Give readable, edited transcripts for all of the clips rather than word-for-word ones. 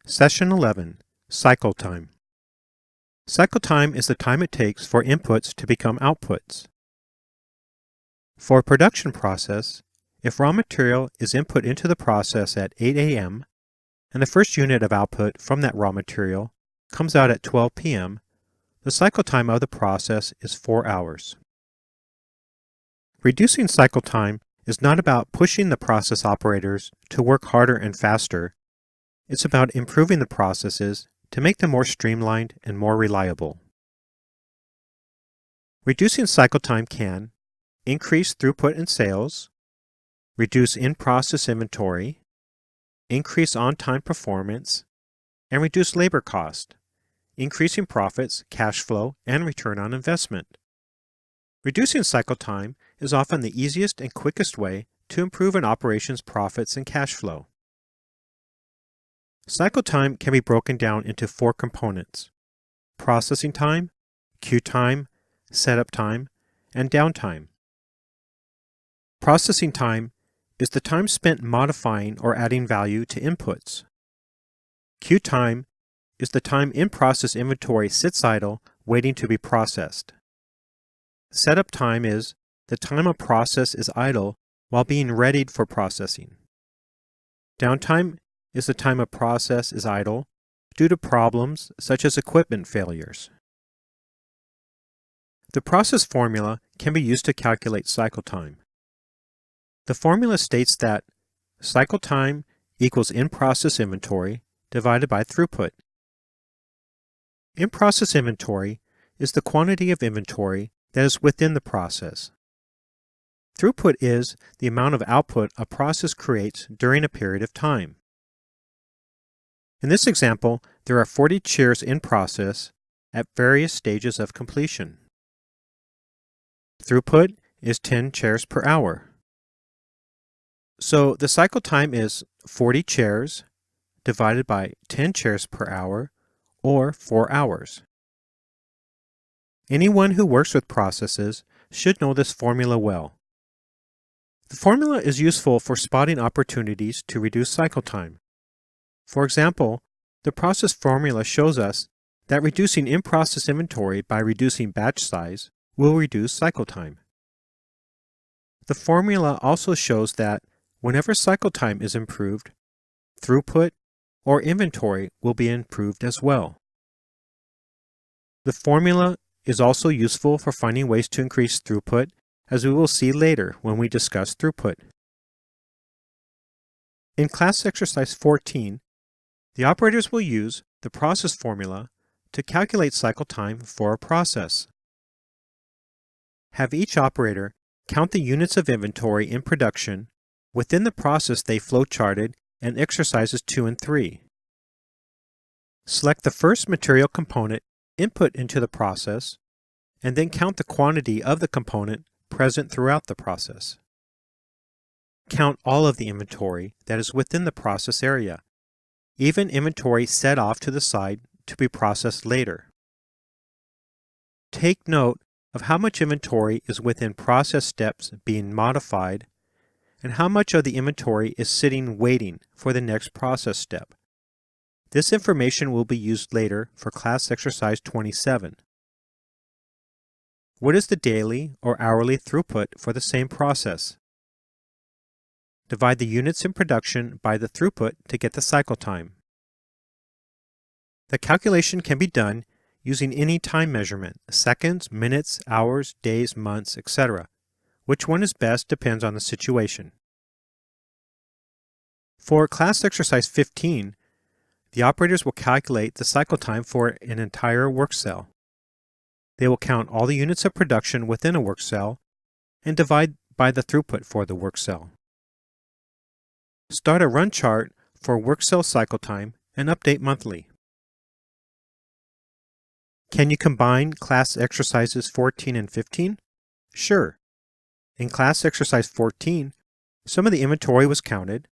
Session 11, Cycle Time. Cycle time is the time it takes for inputs to become outputs. For a production process, if raw material is input into the process at 8 a.m. and the first unit of output from that raw material comes out at 12 p.m., the cycle time of the process is 4 hours. Reducing cycle time is not about pushing the process operators to work harder and faster. It's about improving the processes to make them more streamlined and more reliable. Reducing cycle time can increase throughput in sales, reduce in-process inventory, increase on-time performance, and reduce labor cost, increasing profits, cash flow, and return on investment. Reducing cycle time is often the easiest and quickest way to improve an operation's profits and cash flow. Cycle time can be broken down into 4 components: processing time, queue time, setup time, and downtime. Processing time is the time spent modifying or adding value to inputs. Queue time is the time in-process inventory sits idle waiting to be processed. Setup time is the time a process is idle while being readied for processing. Downtime is the time a process is idle due to problems such as equipment failures. The process formula can be used to calculate cycle time. The formula states that cycle time equals in-process inventory divided by throughput. In-process inventory is the quantity of inventory that is within the process. Throughput is the amount of output a process creates during a period of time. In this example, there are 40 chairs in process at various stages of completion. Throughput is 10 chairs per hour. So the cycle time is 40 chairs divided by 10 chairs per hour, or 4 hours. Anyone who works with processes should know this formula well. The formula is useful for spotting opportunities to reduce cycle time. For example, the process formula shows us that reducing in-process inventory by reducing batch size will reduce cycle time. The formula also shows that whenever cycle time is improved, throughput or inventory will be improved as well. The formula is also useful for finding ways to increase throughput, as we will see later when we discuss throughput. In class exercise 14, the operators will use the process formula to calculate cycle time for a process. Have each operator count the units of inventory in production within the process they flowcharted in exercises 2 and 3. Select the first material component input into the process, and then count the quantity of the component present throughout the process. Count all of the inventory that is within the process area, even inventory set off to the side to be processed later. Take note of how much inventory is within process steps being modified and how much of the inventory is sitting waiting for the next process step. This information will be used later for class exercise 27. What is the daily or hourly throughput for the same process? Divide the units in production by the throughput to get the cycle time. The calculation can be done using any time measurement, seconds, minutes, hours, days, months, etc. Which one is best depends on the situation. For class exercise 15, the operators will calculate the cycle time for an entire work cell. They will count all the units of production within a work cell and divide by the throughput for the work cell. Start a run chart for work cell cycle time and update monthly. Can you combine class exercises 14 and 15? Sure. In class exercise 14, some of the inventory was counted.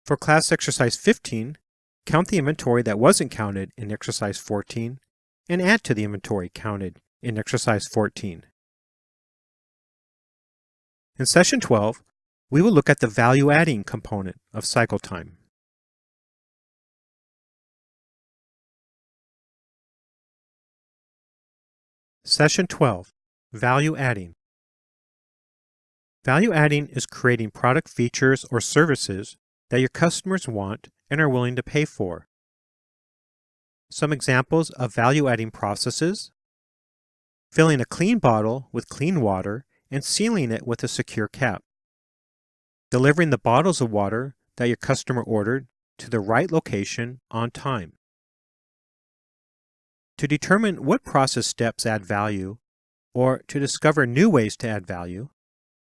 For class exercise 15, count the inventory that wasn't counted in exercise 14 and add to the inventory counted in exercise 14. In session 12, we will look at the value-adding component of cycle time. Session 12. Value Adding. Value adding is creating product features or services that your customers want and are willing to pay for. Some examples of value-adding processes: filling a clean bottle with clean water and sealing it with a secure cap. Delivering the bottles of water that your customer ordered to the right location on time. To determine what process steps add value, or to discover new ways to add value,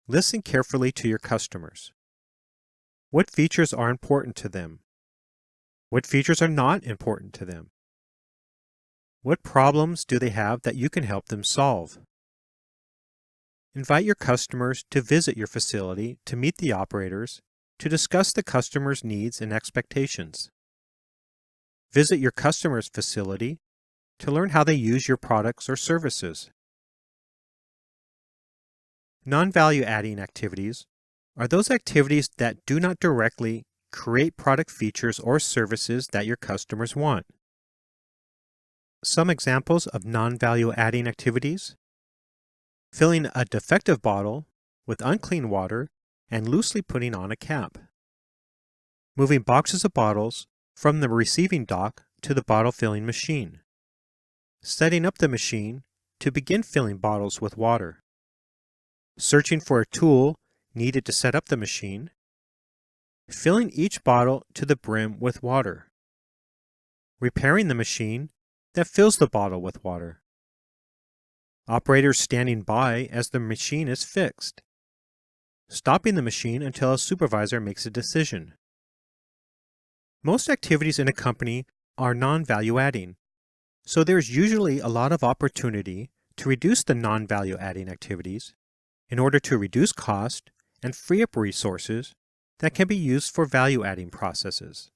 listen carefully to your customers. What features are important to them? What features are not important to them? What problems do they have that you can help them solve? Invite your customers to visit your facility to meet the operators to discuss the customer's needs and expectations. Visit your customer's facility to learn how they use your products or services. Non-value adding activities are those activities that do not directly create product features or services that your customers want. Some examples of non-value adding activities: filling a defective bottle with unclean water and loosely putting on a cap. Moving boxes of bottles from the receiving dock to the bottle filling machine. Setting up the machine to begin filling bottles with water. Searching for a tool needed to set up the machine. Filling each bottle to the brim with water. Repairing the machine that fills the bottle with water. Operators standing by as the machine is fixed. Stopping the machine until a supervisor makes a decision. Most activities in a company are non-value adding, so there's usually a lot of opportunity to reduce the non-value adding activities in order to reduce cost and free up resources that can be used for value-adding processes.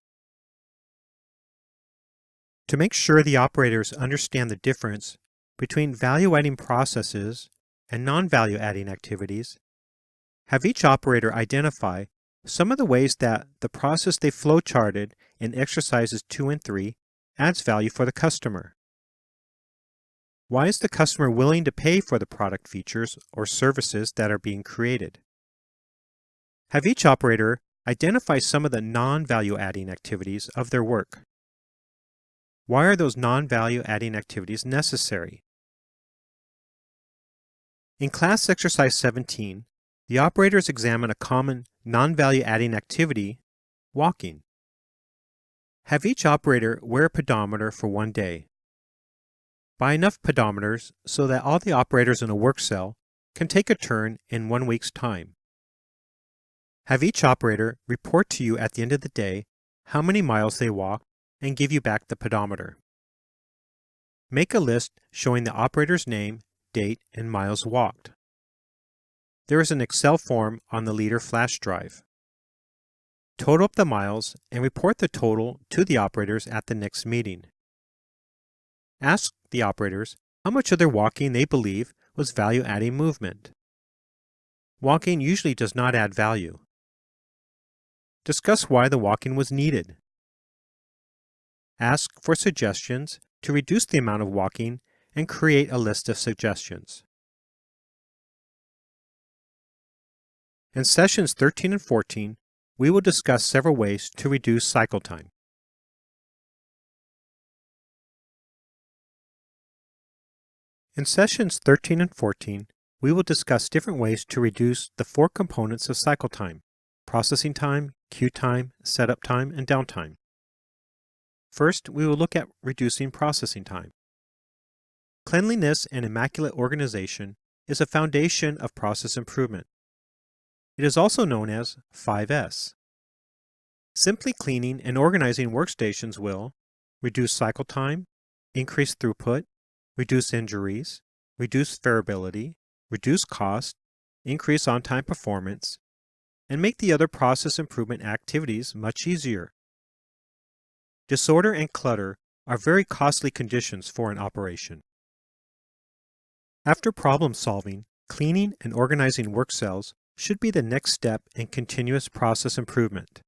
To make sure the operators understand the difference between value-adding processes and non-value-adding activities, have each operator identify some of the ways that the process they flowcharted in exercises 2 and 3 adds value for the customer. Why is the customer willing to pay for the product features or services that are being created? Have each operator identify some of the non-value adding activities of their work. Why are those non-value adding activities necessary? In class exercise 17, the operators examine a common non-value adding activity, walking. Have each operator wear a pedometer for 1 day. Buy enough pedometers so that all the operators in a work cell can take a turn in 1 week's time. Have each operator report to you at the end of the day how many miles they walked and give you back the pedometer. Make a list showing the operator's name, date, and miles walked. There is an Excel form on the Leader flash drive. Total up the miles and report the total to the operators at the next meeting. Ask the operators how much of their walking they believe was value-adding movement. Walking usually does not add value. Discuss why the walking was needed. Ask for suggestions to reduce the amount of walking and create a list of suggestions. In sessions 13 and 14, we will discuss several ways to reduce cycle time. In sessions 13 and 14, we will discuss different ways to reduce the 4 components of cycle time: processing time, queue time, setup time, and downtime. First, we will look at reducing processing time. Cleanliness and immaculate organization is a foundation of process improvement. It is also known as 5S. Simply cleaning and organizing workstations will reduce cycle time, increase throughput, reduce injuries, reduce variability, reduce cost, increase on-time performance, and make the other process improvement activities much easier. Disorder and clutter are very costly conditions for an operation. After problem solving, cleaning and organizing work cells should be the next step in continuous process improvement.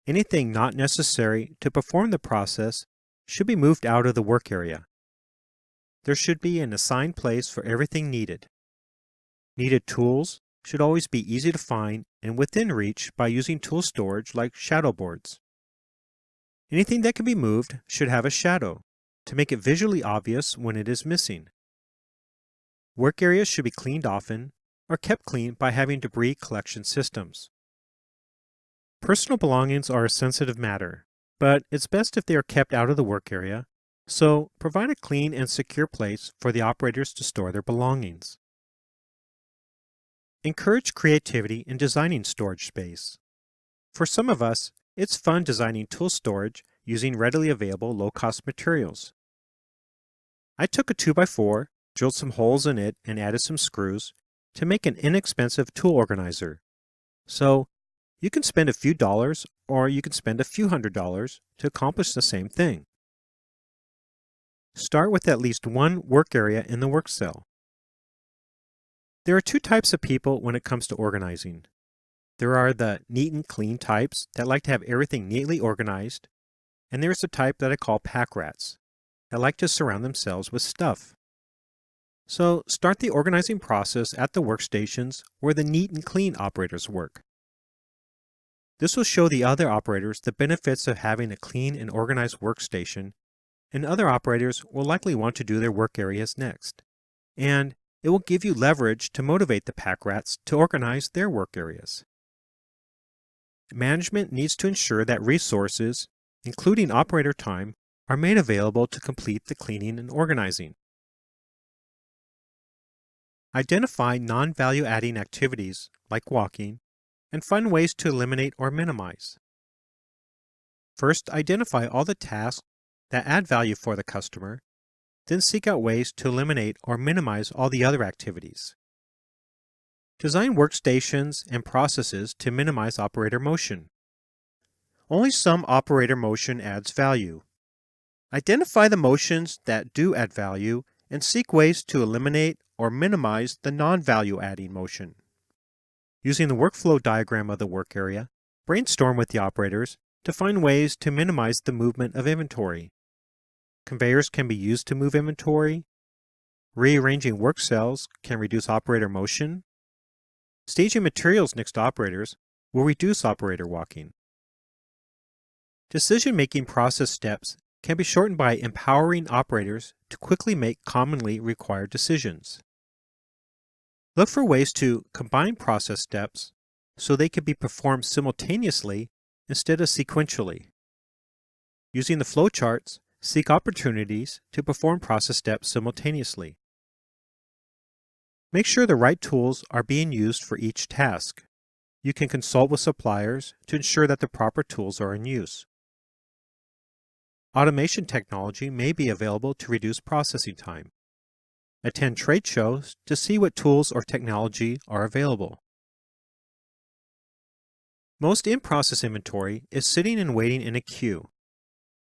Anything not necessary to perform the process should be moved out of the work area. there should be an assigned place for everything needed. Needed tools should always be easy to find and within reach by using tool storage like shadow boards. Anything that can be moved should have a shadow to make it visually obvious when it is missing. Work areas should be cleaned often or kept clean by having debris collection systems. Personal belongings are a sensitive matter, but it's best if they are kept out of the work area, so provide a clean and secure place for the operators to store their belongings. Encourage creativity in designing storage space. For some of us, it's fun designing tool storage using readily available low-cost materials. I took a 2x4, drilled some holes in it, and added some screws to make an inexpensive tool organizer. So, you can spend a few dollars or you can spend a few $100s to accomplish the same thing. Start with at least one work area in the work cell. There are two types of people when it comes to organizing. There are the neat and clean types that like to have everything neatly organized, and there's the type that I call pack rats that like to surround themselves with stuff. So start the organizing process at the workstations where the neat and clean operators work. This will show the other operators the benefits of having a clean and organized workstation, and other operators will likely want to do their work areas next. And it will give you leverage to motivate the pack rats to organize their work areas. Management needs to ensure that resources, including operator time, are made available to complete the cleaning and organizing. Identify non-value-adding activities, like walking, and find ways to eliminate or minimize. First, identify all the tasks that add value for the customer, then seek out ways to eliminate or minimize all the other activities. Design workstations and processes to minimize operator motion. Only some operator motion adds value. Identify the motions that do add value and seek ways to eliminate or minimize the non-value-adding motion. Using the workflow diagram of the work area, brainstorm with the operators to find ways to minimize the movement of inventory. Conveyors can be used to move inventory. Rearranging work cells can reduce operator motion. Staging materials next to operators will reduce operator walking. Decision-making process steps can be shortened by empowering operators to quickly make commonly required decisions. Look for ways to combine process steps so they can be performed simultaneously instead of sequentially. Using the flowcharts, seek opportunities to perform process steps simultaneously. Make sure the right tools are being used for each task. You can consult with suppliers to ensure that the proper tools are in use. Automation technology may be available to reduce processing time. Attend trade shows to see what tools or technology are available. Most in-process inventory is sitting and waiting in a queue.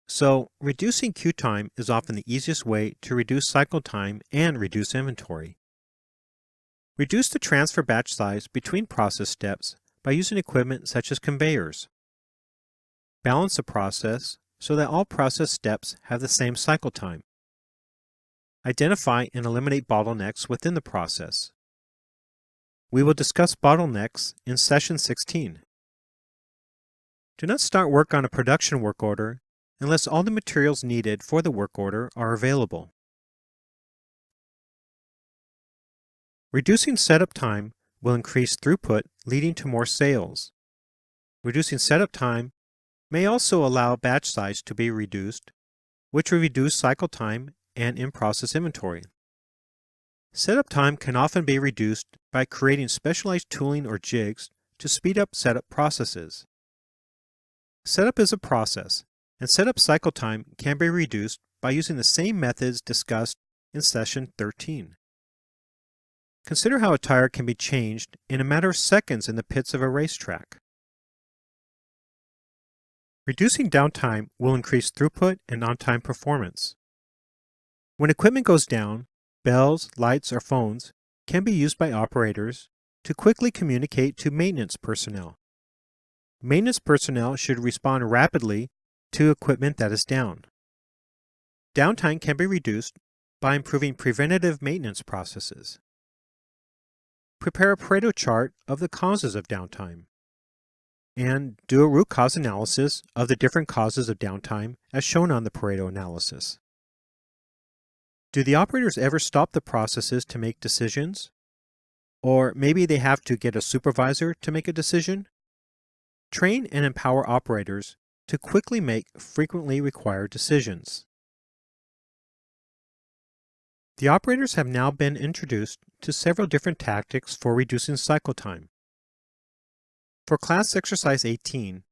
So, reducing queue time is often the easiest way to reduce cycle time and reduce inventory. Reduce the transfer batch size between process steps by using equipment such as conveyors. Balance the process so that all process steps have the same cycle time. Identify and eliminate bottlenecks within the process. We will discuss bottlenecks in Session 16. Do not start work on a production work order unless all the materials needed for the work order are available. Reducing setup time will increase throughput, leading to more sales. Reducing setup time may also allow batch size to be reduced, which will reduce cycle time and in-process inventory. Setup time can often be reduced by creating specialized tooling or jigs to speed up setup processes. Setup is a process, and setup cycle time can be reduced by using the same methods discussed in Session 13. Consider how a tire can be changed in a matter of seconds in the pits of a racetrack. Reducing downtime will increase throughput and on-time performance. When equipment goes down, bells, lights, or phones can be used by operators to quickly communicate to maintenance personnel. Maintenance personnel should respond rapidly to equipment that is down. Downtime can be reduced by improving preventative maintenance processes. Prepare a Pareto chart of the causes of downtime. And do a root cause analysis of the different causes of downtime as shown on the Pareto analysis. Do the operators ever stop the processes to make decisions? Or maybe they have to get a supervisor to make a decision? Train and empower operators to quickly make frequently required decisions. The operators have now been introduced to several different tactics for reducing cycle time. For class exercise 18,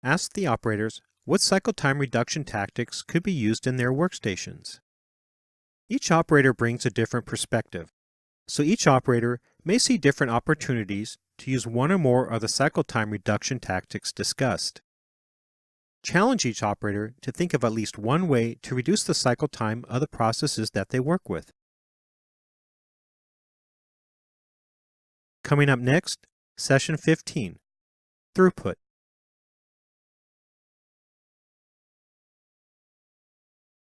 ask the operators what cycle time reduction tactics could be used in their workstations. Each operator brings a different perspective, so each operator may see different opportunities to use one or more of the cycle time reduction tactics discussed. Challenge each operator to think of at least one way to reduce the cycle time of the processes that they work with. Coming up next, Session 15, Throughput.